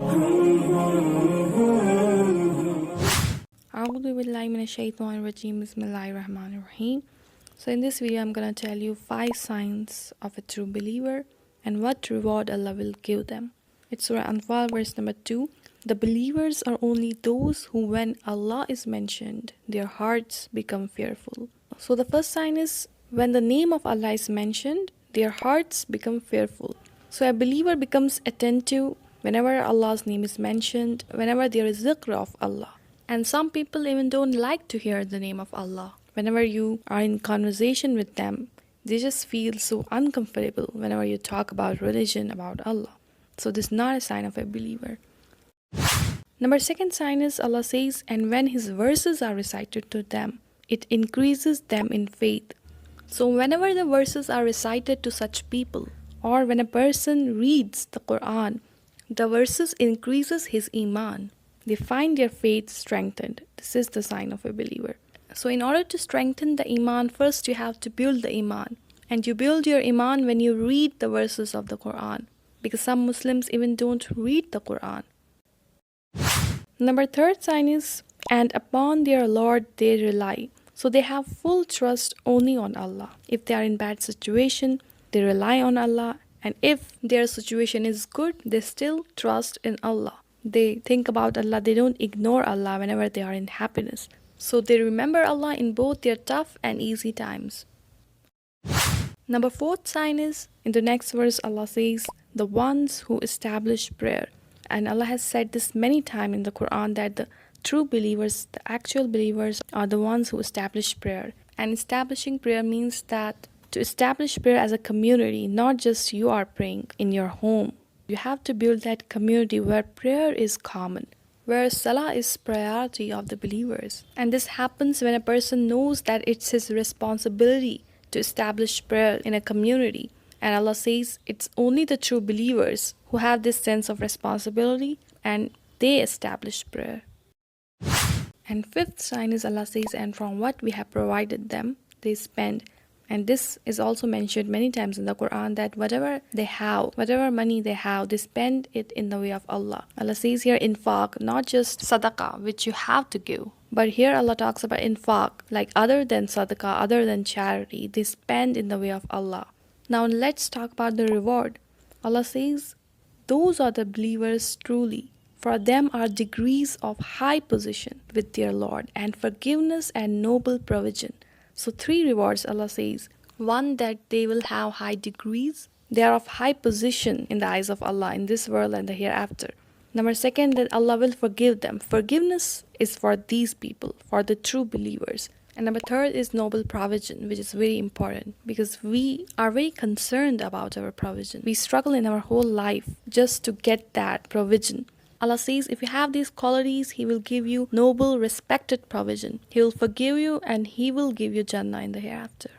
A'udhu billahi minash shaitanir rajeem. Bismillahir rahmanir rahim. So in this video I'm gonna tell you 5 signs of a true believer and what reward Allah will give them. It's Surah Anfal verse number 2. The believers are only those who when Allah is mentioned, their hearts become fearful. So the first sign is when the name of Allah is mentioned, their hearts become fearful. So a believer becomes attentive whenever Allah's name is mentioned, whenever there is zikr of Allah. And some people even don't like to hear the name of Allah. Whenever you are in conversation with them, they just feel so uncomfortable whenever you talk about religion, about Allah. So this is not a sign of a believer. Number second sign is Allah says, and when His verses are recited to them, it increases them in faith. So whenever the verses are recited to such people, or when a person reads the Quran, the verses increases his iman. They find their faith strengthened. This is the sign of a believer. So in order to strengthen the iman, first you have to build the iman. And you build your iman when you read the verses of the Quran. Because some Muslims even don't read the Quran. Number third sign is, and upon their Lord they rely. So they have full trust only on Allah. If they are in bad situation, they rely on Allah. And if their situation is good, they still trust in Allah. They think about Allah. They don't ignore Allah whenever they are in happiness. So they remember Allah in both their tough and easy times. Number fourth sign is, in the next verse Allah says, the ones who establish prayer. And Allah has said this many times in the Quran that the true believers, the actual believers, are the ones who establish prayer. And establishing prayer means that to establish prayer as a community, not just you are praying in your home. You have to build that community where prayer is common, where salah is priority of the believers. And this happens when a person knows that it's his responsibility to establish prayer in a community. And Allah says it's only the true believers who have this sense of responsibility and they establish prayer. And fifth sign is Allah says, and from what we have provided them, they spend. And this is also mentioned many times in the Quran that whatever they have, whatever money they have, they spend it in the way of Allah. Allah says here infaq, not just sadaqah, which you have to give. But here Allah talks about infaq, like other than sadaqah, other than charity, they spend in the way of Allah. Now let's talk about the reward. Allah says, those are the believers truly. For them are degrees of high position with their Lord and forgiveness and noble provision. So 3 rewards Allah says. One, that they will have high degrees. They are of high position in the eyes of Allah in this world and the hereafter. Number 2, that Allah will forgive them. Forgiveness is for these people, for the true believers. And number 3 is noble provision, which is very important because we are very concerned about our provision. We struggle in our whole life just to get that provision. Allah says if you have these qualities, He will give you noble, respected provision. He will forgive you and He will give you Jannah in the hereafter.